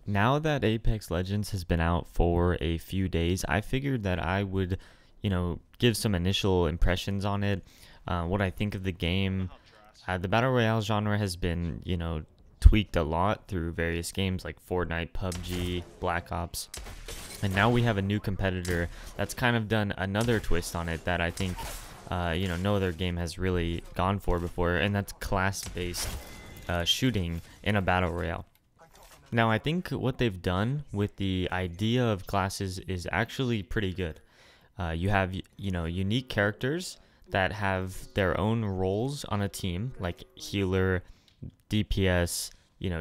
Now that Apex Legends has been out for a few days, I figured that I would, give some initial impressions on it, what I think of the game. The Battle Royale genre has been, tweaked a lot through various games like Fortnite, PUBG, Black Ops. And now we have a new competitor that's kind of done another twist on it that I think, no other game has really gone for before, and that's class-based shooting in a Battle Royale. Now, I think what they've done with the idea of classes is actually pretty good. You have, unique characters that have their own roles on a team, like healer, DPS,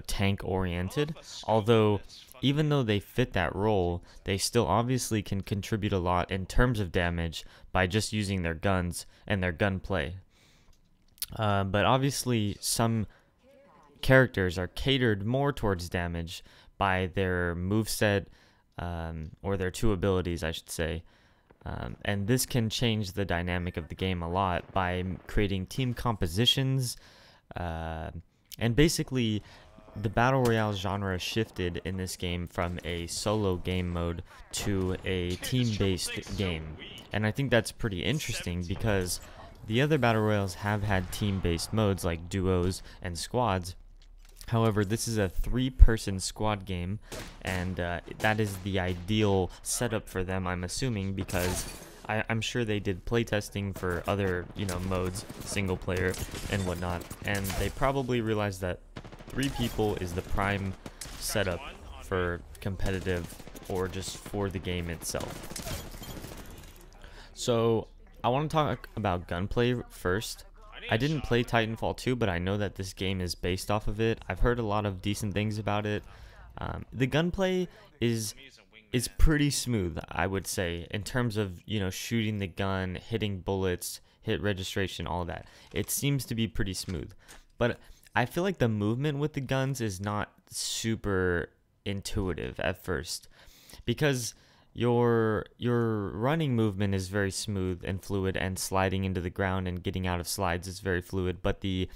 tank oriented. Although, even though they fit that role, they still obviously can contribute a lot in terms of damage by just using their guns and their gunplay. But obviously, some characters are catered more towards damage by their moveset, or their two abilities, I should say. And this can change the dynamic of the game a lot by creating team compositions. And basically, the Battle Royale genre shifted in this game from a solo game mode to a team-based game. And I think that's pretty interesting because the other Battle Royales have had team-based modes like duos and squads. However, this is a 3-person squad game, and that is the ideal setup for them, I'm assuming, because I'm sure they did playtesting for other, modes, single player and whatnot, and they probably realized that 3 people is the prime setup for competitive or just for the game itself. So, I want to talk about gunplay first. I didn't play Titanfall 2, but I know that this game is based off of it. I've heard a lot of decent things about it. The gunplay is pretty smooth, I would say, in terms of, shooting the gun, hitting bullets, hit registration, all that. It seems to be pretty smooth. But I feel like the movement with the guns is not super intuitive at first, because your running movement is very smooth and fluid, and sliding into the ground and getting out of slides is very fluid, but the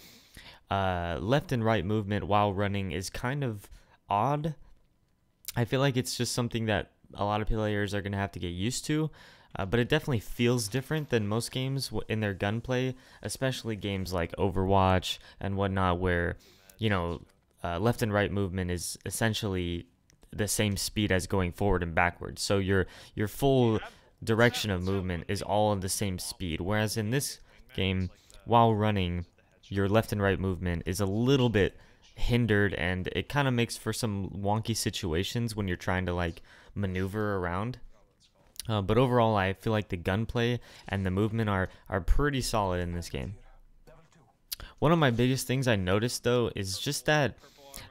left and right movement while running is kind of odd. I feel like it's just something that a lot of players are going to have to get used to, but it definitely feels different than most games in their gunplay, especially games like Overwatch and whatnot, where, left and right movement is essentially the same speed as going forward and backwards. So your full direction of movement is all in the same speed. Whereas in this game, while running, your left and right movement is a little bit hindered, and it kind of makes for some wonky situations when you're trying to maneuver around. But overall, I feel like the gunplay and the movement are pretty solid in this game. One of my biggest things I noticed, though, is just that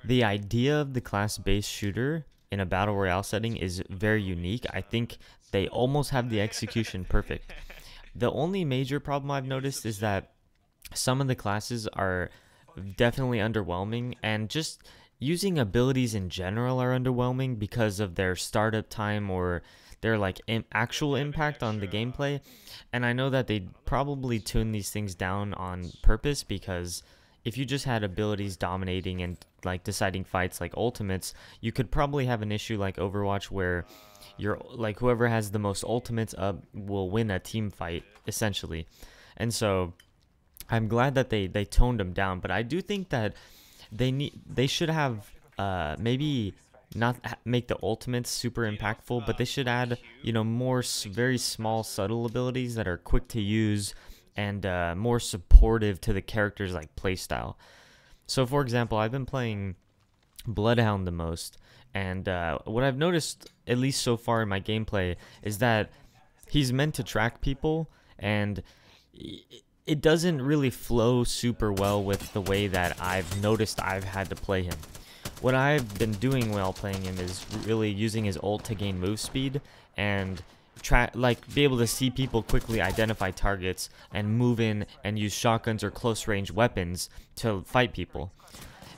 the idea of the class-based shooter in a Battle Royale setting is very unique. I think they almost have the execution perfect. The only major problem I've noticed is that some of the classes are definitely underwhelming, and just using abilities in general are underwhelming because of their startup time or their actual impact on the gameplay. And I know that they probably tune these things down on purpose, because if you just had abilities dominating and deciding fights like ultimates, you could probably have an issue like Overwatch where you're whoever has the most ultimates up will win a team fight essentially. And so I'm glad that they toned them down, but I do think that they should have maybe not make the ultimates super impactful, but they should add more very small subtle abilities that are quick to use and more supportive to the character's playstyle. So for example, I've been playing Bloodhound the most, and what I've noticed, at least so far in my gameplay, is that he's meant to track people, and it doesn't really flow super well with the way that I've noticed I've had to play him. What I've been doing while playing him is really using his ult to gain move speed and be able to see people quickly, identify targets, and move in and use shotguns or close range weapons to fight people.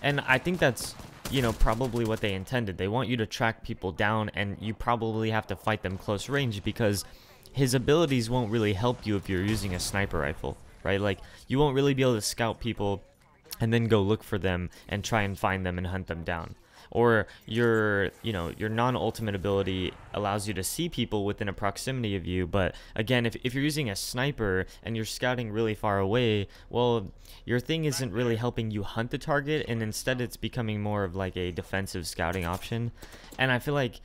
And I think that's probably what they intended. They want you to track people down, and you probably have to fight them close range, because his abilities won't really help you if you're using a sniper rifle, right? You won't really be able to scout people and then go look for them and try and find them and hunt them down. or your non-ultimate ability allows you to see people within a proximity of you. But again, if you're using a sniper and you're scouting really far away, well, your thing isn't really helping you hunt the target, and instead it's becoming more of like a defensive scouting option. And I feel like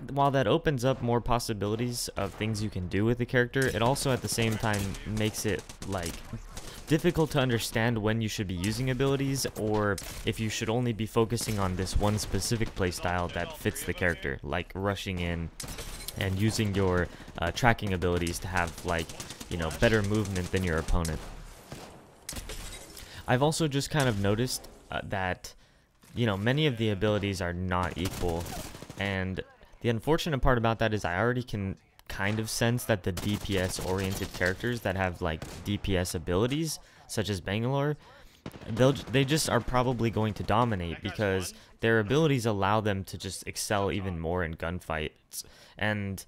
while that opens up more possibilities of things you can do with the character, it also at the same time makes it like difficult to understand when you should be using abilities, or if you should only be focusing on this one specific playstyle that fits the character, like rushing in and using your tracking abilities to have like better movement than your opponent. I've also just kind of noticed that many of the abilities are not equal, and the unfortunate part about that is I already can kind of sense that the DPS oriented characters that have like DPS abilities such as Bangalore, they just are probably going to dominate because their abilities allow them to just excel even more in gunfights. And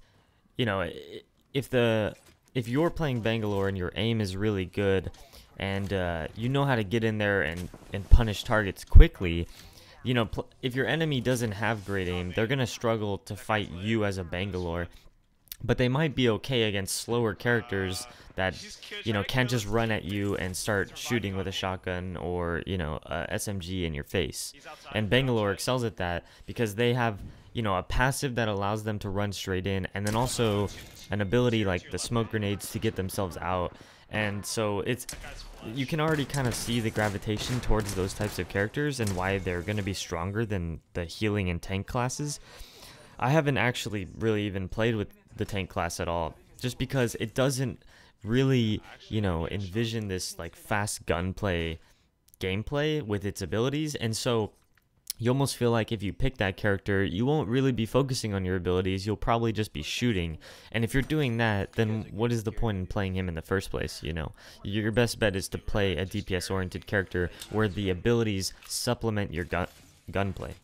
if you're playing Bangalore and your aim is really good and you know how to get in there and punish targets quickly, if your enemy doesn't have great aim, they're going to struggle to fight you as a Bangalore. But they might be okay against slower characters that, can't just run at you and start shooting with a shotgun or, a SMG in your face. And Bangalore excels at that because they have, a passive that allows them to run straight in, and then also an ability like the smoke grenades to get themselves out. And so you can already kind of see the gravitation towards those types of characters and why they're going to be stronger than the healing and tank classes. I haven't actually really even played with the tank class at all, just because it doesn't really, envision this like fast gunplay gameplay with its abilities. And so you almost feel like if you pick that character, you won't really be focusing on your abilities. You'll probably just be shooting. And if you're doing that, then what is the point in playing him in the first place? Your best bet is to play a DPS oriented character where the abilities supplement your gunplay.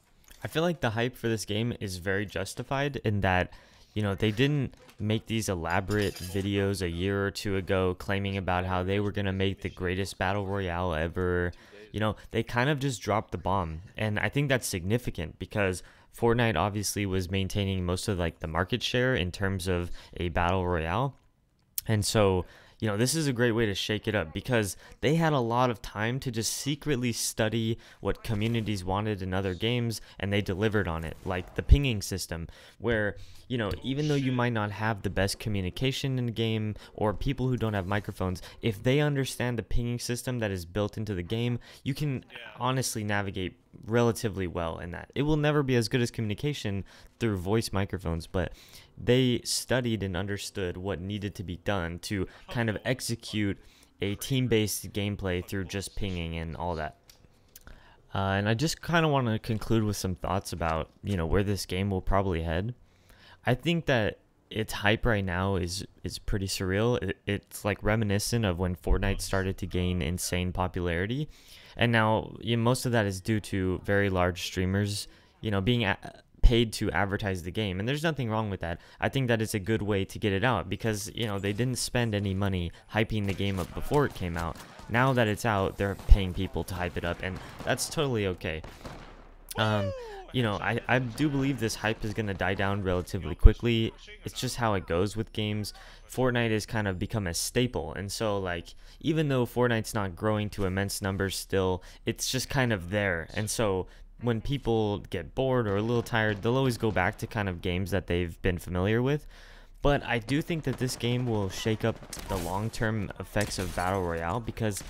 I feel like the hype for this game is very justified in that, they didn't make these elaborate videos a year or two ago claiming about how they were going to make the greatest battle royale ever. They kind of just dropped the bomb. And I think that's significant because Fortnite obviously was maintaining most of like the market share in terms of a battle royale. And so, this is a great way to shake it up because they had a lot of time to just secretly study what communities wanted in other games, and they delivered on it. Like the pinging system, where, even though you might not have the best communication in the game or people who don't have microphones, if they understand the pinging system that is built into the game, you can honestly navigate relatively well in that. It will never be as good as communication through voice microphones, but they studied and understood what needed to be done to kind of execute a team-based gameplay through just pinging and all that. And I just kind of want to conclude with some thoughts about, where this game will probably head. I think that its hype right now is pretty surreal. It's like reminiscent of when Fortnite started to gain insane popularity. And now most of that is due to very large streamers, being paid to advertise the game. And there's nothing wrong with that. I think that it's a good way to get it out because, they didn't spend any money hyping the game up before it came out. Now that it's out, they're paying people to hype it up, and that's totally okay. I do believe this hype is going to die down relatively quickly. It's just how it goes with games. Fortnite has kind of become a staple, and so like even though Fortnite's not growing to immense numbers still, it's just kind of there. And so when people get bored or a little tired, they'll always go back to kind of games that they've been familiar with. But I do think that this game will shake up the long-term effects of Battle Royale because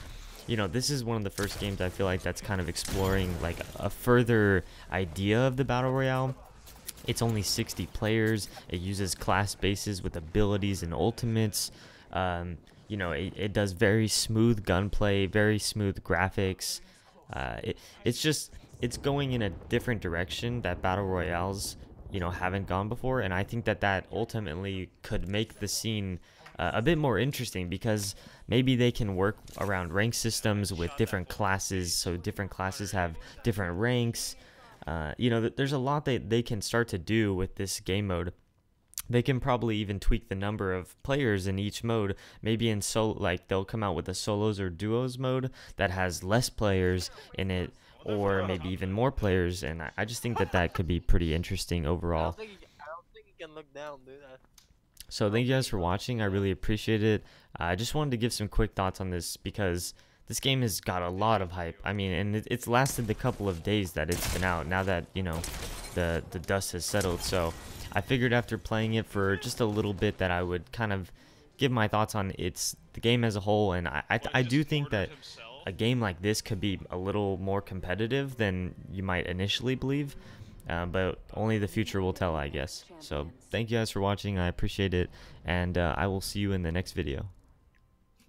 this is one of the first games I feel like that's kind of exploring like a further idea of the Battle Royale. It's only 60 players. It uses class bases with abilities and ultimates. It does very smooth gunplay, very smooth graphics. It's going in a different direction that Battle Royales, haven't gone before. And I think that ultimately could make the scene a bit more interesting because maybe they can work around rank systems with different classes, so different classes have different ranks. There's a lot that they can start to do with this game mode. They can probably even tweak the number of players in each mode. Maybe like they'll come out with a solos or duos mode that has less players in it, or maybe even more players, and I just think that that could be pretty interesting overall. I don't think he can look down, dude. So thank you guys for watching. I really appreciate it. I just wanted to give some quick thoughts on this because this game has got a lot of hype. I mean, and it's lasted the couple of days that it's been out. Now that, you know, the dust has settled. So I figured after playing it for just a little bit that I would kind of give my thoughts on the game as a whole. And I do think that a game like this could be a little more competitive than you might initially believe. But only the future will tell, I guess. So thank you guys for watching. I appreciate it, and I will see you in the next video.